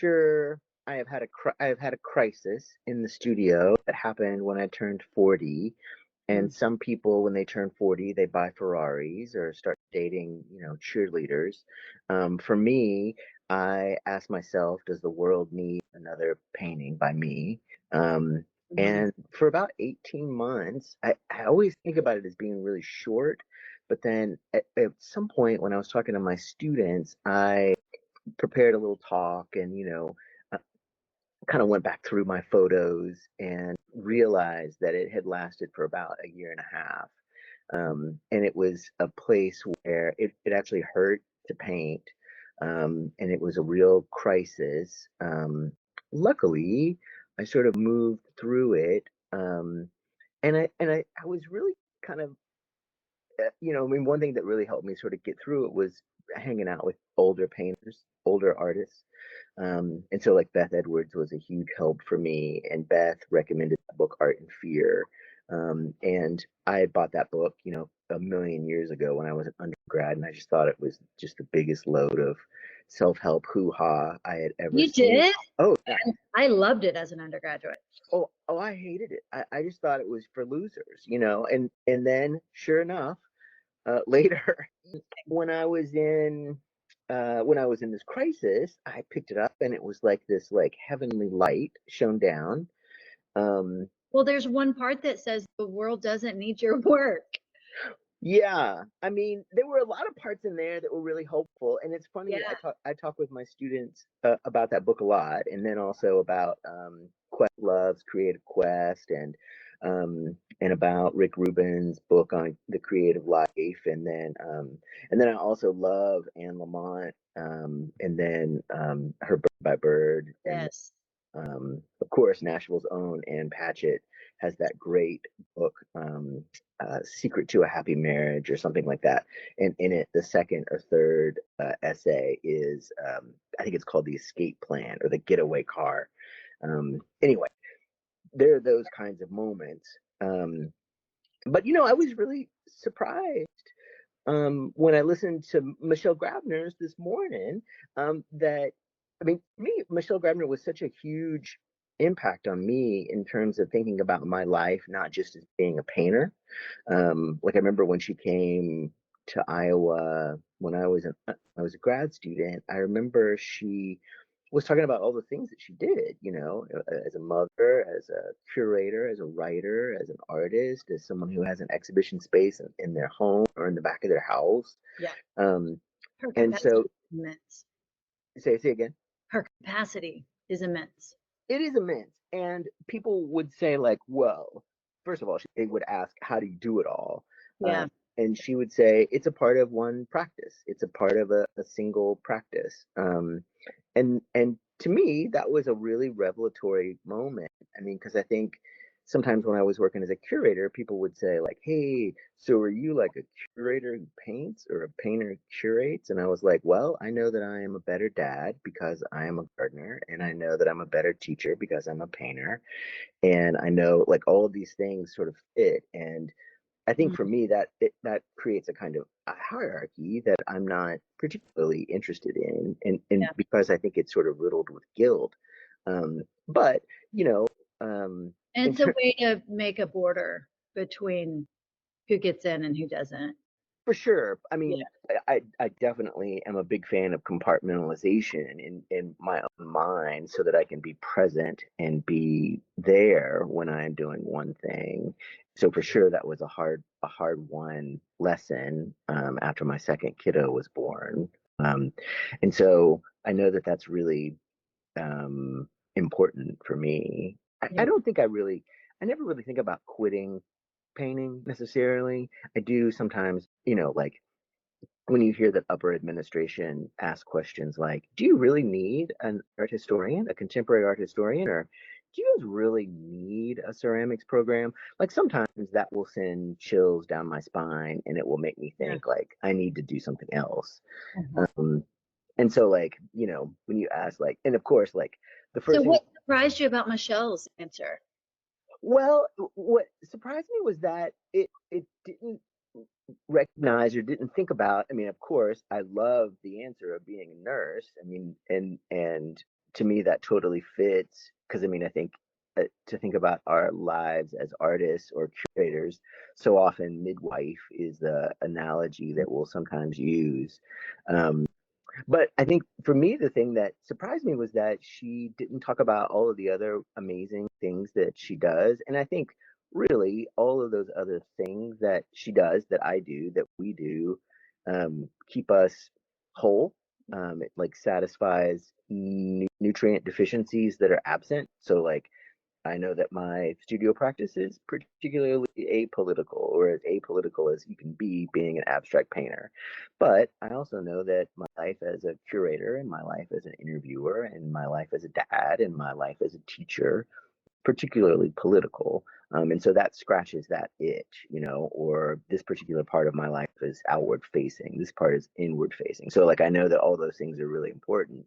sure I have had a crisis in the studio that happened when I turned 40. And Mm. some people, when they turn 40, they buy Ferraris or start dating, cheerleaders. For me, I asked myself, does the world need another painting by me? Um, Mhm. and for about 18 months, I always think about it as being really short. But then at some point when I was talking to my students, I prepared a little talk and, kind of went back through my photos and realized that it had lasted for about a year and a half. And it was a place where it actually hurt to paint. And it was a real crisis. Luckily, I sort of moved through it. And I was really kind of, I mean, one thing that really helped me sort of get through it was hanging out with older painters, older artists. And so like Beth Edwards was a huge help for me, and Beth recommended the book Art and Fear. And I had bought that book, a million years ago when I was an undergrad, and I just thought it was just the biggest load of self-help hoo-ha I had ever You seen. did? Oh yeah. I loved it as an undergraduate. Oh, I hated it. I just thought it was for losers, and then sure enough, later when I was in this crisis, I picked it up and it was like this like heavenly light shone down. Um, Well, there's one part that says the world doesn't need your work. yeah, I mean, there were a lot of parts in there that were really hopeful, and it's Yeah. funny. I talk with my students about that book a lot, and then also about Love's Creative Quest, and about Rick Rubin's book on the creative life, and then I also love Anne Lamott, and then her Bird by Bird, and Yes. of course, Nashville's own Ann Patchett has that great book, Secret to a Happy Marriage, or something like that. And in it, the second or third essay is, I think it's called The Escape Plan or The Getaway Car. Anyway, there are those kinds of moments. But, I was really surprised when I listened to Michelle Grabner's this morning, that, I mean, for me, Michelle Grabner was such a huge impact on me in terms of thinking about my life, not just as being a painter. Like I remember when she came to Iowa when I was a grad student. I remember she was talking about all the things that she did, as a mother, as a curator, as a writer, as an artist, as someone who has an exhibition space in their home or in the back of their house. Yeah. Um, Her and capacity so, is immense. say again. Her capacity is immense. It is immense. And people would say, like, well, first of all, they would ask, how do you do it all? Yeah. And she would say, it's a part of one practice. It's a part of a single practice. And to me, that was a really revelatory moment. I mean, because I think sometimes when I was working as a curator, people would say, like, hey, so are you like a curator who paints or a painter who curates? And I was like, well, I know that I am a better dad because I am a gardener, and I know that I'm a better teacher because I'm a painter. And I know like all of these things sort of fit. And I think for Mhm. me that creates a kind of a hierarchy that I'm not particularly interested in, and Yeah. because I think it's sort of riddled with guilt. But you know, um, And in it's a ter- way to make a border between who gets in and who doesn't. for sure. I Yeah. mean, I definitely am a big fan of compartmentalization in my own mind so that I can be present and be there when I'm doing one thing. So for sure that was a hard one lesson after my second kiddo was born. Um, and so I know that that's really important for me. I Yeah. don't think I never really think about quitting painting necessarily. I do sometimes, like when you hear that upper administration ask questions like, do you really need an art historian, a contemporary art historian, or do you guys really need a ceramics program? Like sometimes that will send chills down my spine and it will make me Yeah. think like I need to do something else. Mhm. Um, and so like, when you ask like, and of course, like the So first thing, what surprised you about Michelle's answer? well, what surprised me was that it didn't recognize or didn't think about. I mean, of course, I love the answer of being a nurse. I mean, and to me that totally fits, because I mean, I think to think about our lives as artists or curators, so often midwife is the analogy that we'll sometimes use. Um, but I think for me, the thing that surprised me was that she didn't talk about all of the other amazing things that she does. And I think really all of those other things that she does, that I do, that we do, keep us whole. It like satisfies nutrient deficiencies that are absent. So like I know that my studio practice is particularly apolitical, or as apolitical as you can be being an abstract painter. But I also know that my life as a curator, and my life as an interviewer, and my life as a dad, and my life as a teacher, particularly political. And so that scratches that itch, or this particular part of my life is outward facing, this part is inward facing. So like I know that all those things are really important.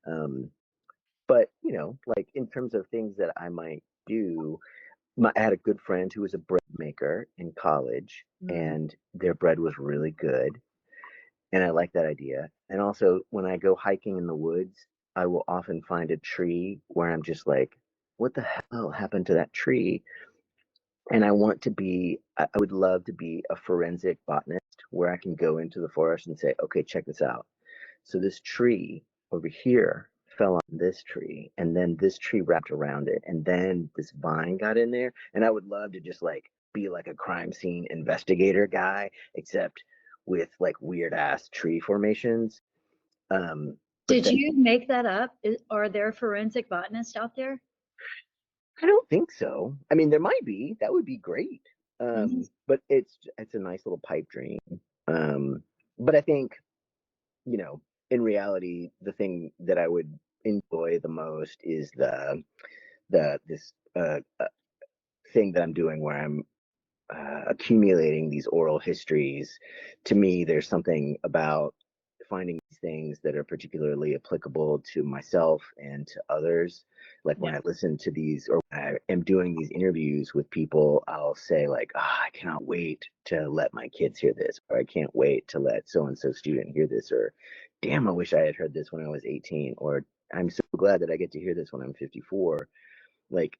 Um, but like in terms of things that I might do, I had a good friend who was a bread maker in college, Mm. and their bread was really good, and I like that idea. And also, when I go hiking in the woods, I will often find a tree where I'm just like, "What the hell happened to that tree?" And I would love to be a forensic botanist where I can go into the forest and say, "Okay, check this out. So this tree over here fell on this tree, and then this tree wrapped around it, and then this vine got in there." And I would love to just like be like a crime scene investigator guy, except with like weird ass tree formations. But Did then you make that up? Are there forensic botanists out there? I don't think so. I mean, there might be. That would be great. Mhm. But it's a nice little pipe dream. Um, but I think, in reality, the thing that I would enjoy the most is this thing that I'm doing where I'm accumulating these oral histories. To me, there's something about finding these things that are particularly applicable to myself and to others. Like Yeah. when I listen to these, or when I am doing these interviews with people, I'll say like, I cannot wait to let my kids hear this, or I can't wait to let so and so student hear this, or damn, I wish I had heard this when I was 18, or I'm so glad that I get to hear this when I'm 54. Like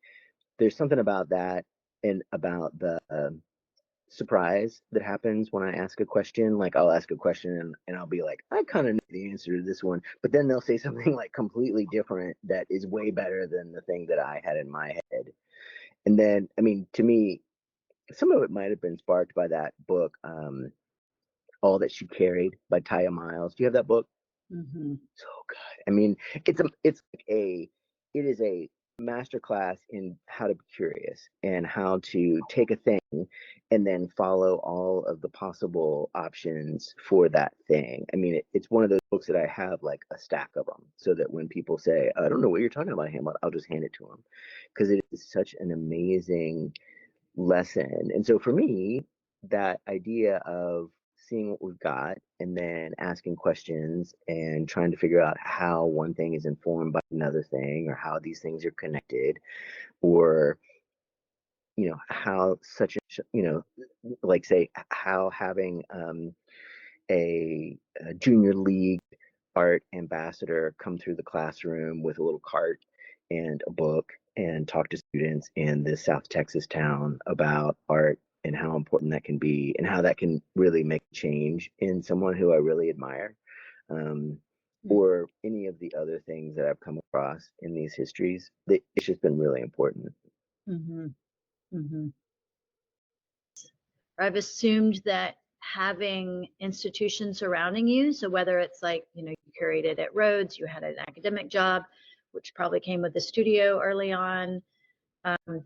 there's something about that, and about the surprise that happens when I ask a question. Like I'll ask a question, and I'll be like, I kind of know the answer to this one, but then they'll say something like completely different that is way better than the thing that I had in my head. And then, I mean, to me, some of it might have been sparked by that book, All That She Carried by Taya Miles. Do you have that book? Hmm. So good. I mean, it is a masterclass in how to be curious and how to take a thing and then follow all of the possible options for that thing. I mean, it's one of those books that I have like a stack of them, so that when people say, "I don't know what you're talking about, Hamlet," I'll just hand it to them, because it is such an amazing lesson. And so for me, that idea of seeing what we've got and then asking questions and trying to figure out how one thing is informed by another thing, or how these things are connected, or how such a like say how having a junior league art ambassador come through the classroom with a little cart and a book and talk to students in this South Texas town about art, and how important that can be, and how that can really make change in someone who I really admire. Um, or any of the other things that I've come across in these histories, it's just been really important. Hmm. Hmm. I've assumed that having institutions surrounding you, so whether it's like, you curated at Rhodes, you had an academic job, which probably came with the studio early on,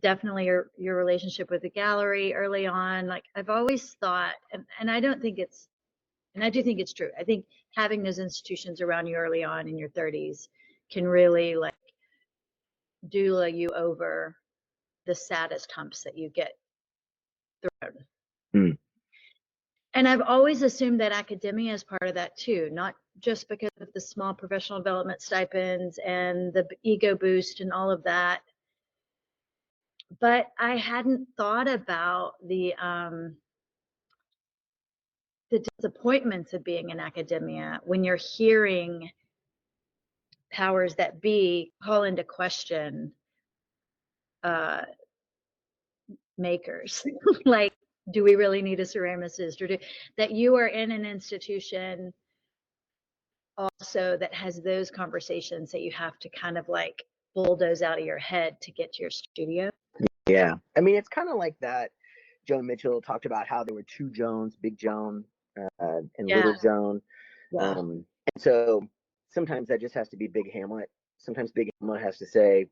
definitely your relationship with the gallery early on. Like I've always thought, and I don't think and I do think it's true. I think having those institutions around you early on in your 30s can really like doula you over the saddest humps that you get thrown. Mm, And I've always assumed that academia is part of that too, not just because of the small professional development stipends and the ego boost and all of that, but I hadn't thought about the disappointments of being in academia when you're hearing powers that be call into question uh, makers. Like, do we really need a ceramicist, or that you are in an institution also that has those conversations that you have to kind of like bulldoze out of your head to get to your studio? Yeah. I mean, it's kind of like that. Joan Mitchell talked about how there were two Joans, Big Joan and Yeah, Little Joan. yeah, And so sometimes that just has to be Big Hamlet. Sometimes Big Hamlet has to say,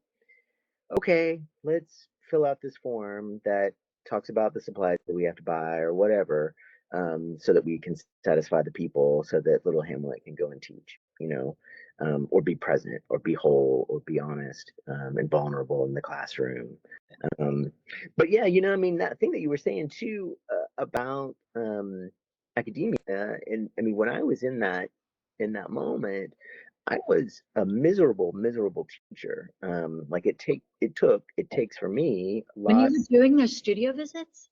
okay, let's fill out this form that talks about the supplies that we have to buy or whatever, so that we can satisfy the people, so that little Hamlet can go and teach, or be present, or be whole, or be honest, and vulnerable in the classroom. Um, but yeah, I mean, that thing that you were saying too, about academia, and I mean, when I was in that moment, I was a miserable, miserable teacher. Like it takes for me when you were lots. doing those studio visits.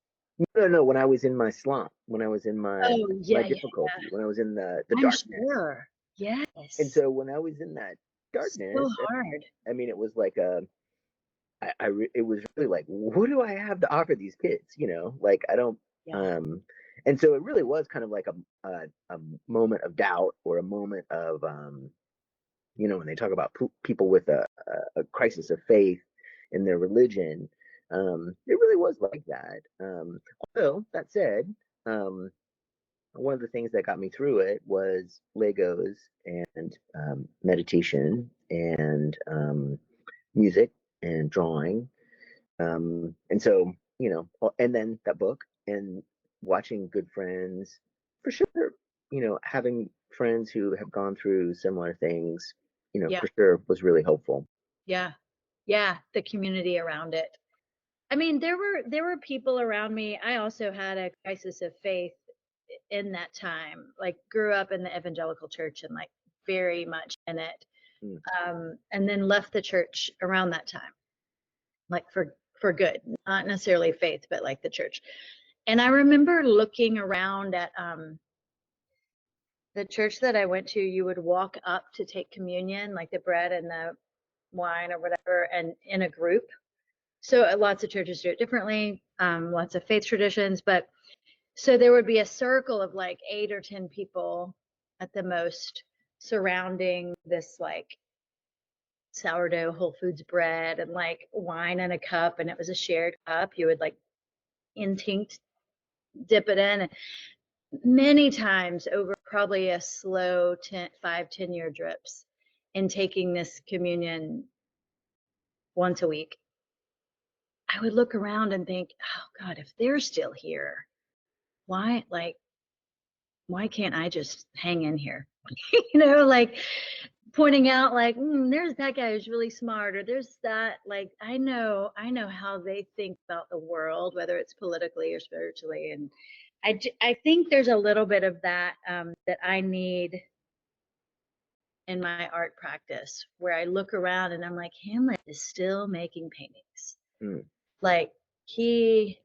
No, no, when I was in my slump, when I was in my Oh my yeah, yeah, difficulty, when I was in the I'm darkness. sure. And Yes, so when I was in that so darkness, hard. I mean, it was like it was really like, what do I have to offer these kids? Like I don't. Yeah, Um, and so it really was kind of like a moment of doubt, or a moment of when they talk about people with a crisis of faith in their religion, it really was like that. Although that said, um, one of the things that got me through it was Legos and meditation and music and drawing. And so, and then that book and watching good friends, for sure, having friends who have gone through similar things, yeah, for sure was really helpful. yeah, yeah. The community around it. I mean, there were people around me. I also had a crisis of faith in that time. Like, grew up in the evangelical church and like very much in it. Mm. And then left the church around that time, like for good, not necessarily faith, but like the church. And I remember looking around at the church that I went to. You would walk up to take communion, like the bread and the wine or whatever, and in a group. So lots of churches do it differently, lots of faith traditions, but so there would be a circle of like 8 or 10 people at the most surrounding this like sourdough Whole Foods bread and like wine in a cup, and it was a shared cup. You would like instinct dip it in. And many times over probably a slow 5, 10 year drips in taking this communion once a week, I would look around and think, oh God, if they're still here, why, like, why can't I just hang in here? Like pointing out like, there's that guy who's really smart, or there's that, like, I know how they think about the world, whether it's politically or spiritually. And I think there's a little bit of that that I need in my art practice, where I look around and I'm like, Hamlet is still making paintings. Mm. Like, he,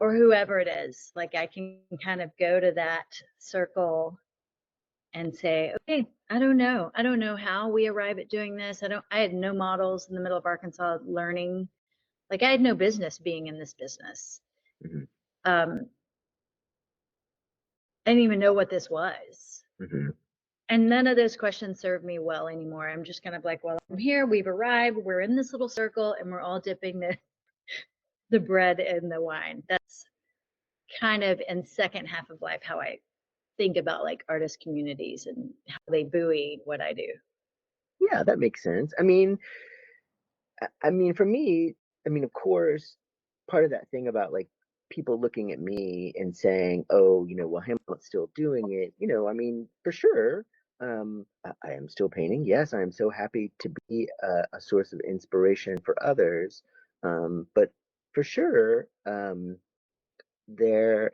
or whoever it is, like I can kind of go to that circle and say, okay, I don't know how we arrive at doing this. I had no models in the middle of Arkansas learning. Like, I had no business being in this business. Hmm. um I didn't even know what this was. Hmm. And none of those questions serve me well anymore. I'm just kind of like, well, I'm here, we've arrived, we're in this little circle, and we're all dipping the bread in the wine. That's kind of in second half of life how I think about like artist communities and how they buoy what I do. Yeah, that makes sense. I mean, for me, I mean, of course, part of that thing about like people looking at me and saying, "Oh, well, Hamlet's still doing it." I mean, for sure, I am still painting. Yes, I am so happy to be a source of inspiration for others. But for sure, there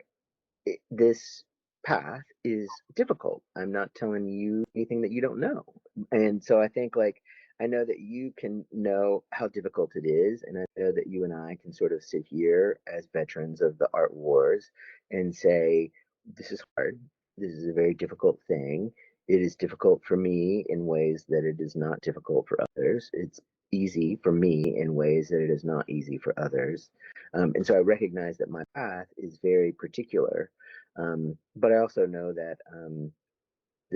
this path is difficult. I'm not telling you anything that you don't know. And so I think, like, I know that you can know how difficult it is. And I know that you and I can sort of sit here as veterans of the art wars and say, this is hard. This is a very difficult thing. It is difficult for me in ways that it is not difficult for others. It's easy for me in ways that it is not easy for others. And so I recognize that my path is very particular. But I also know that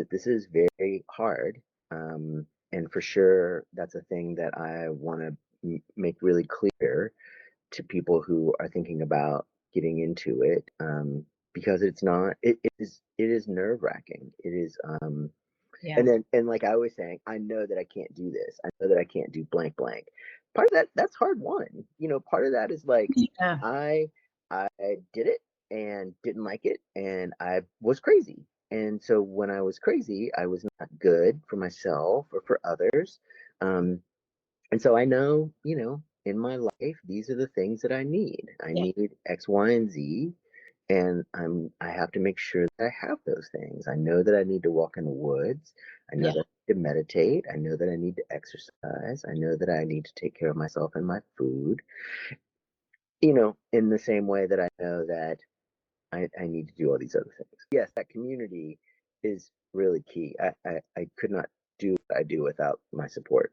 this is very hard. And for sure, that's a thing that I want to make really clear to people who are thinking about getting into it, because it's not, it is nerve wracking. It is, Yeah. and then, and like I was saying, I know that I can't do this. I know that I can't do blank blank. Part of that, that's hard won. Part of that is like Yeah. I I did it and didn't like it and I was crazy. And so when I was crazy, I was not good for myself or for others. Um, and so I know, in my life, these are the things that I need. I Yeah. need X, Y, and Z, and I have to make sure that I have those things. I know that I need to walk in the woods. I know Yeah. that I need to meditate. I know that I need to exercise. I know that I need to take care of myself and my food. In the same way that I know that I need to do all these other things. Yes, that community is really key. I could not do what I do without my support.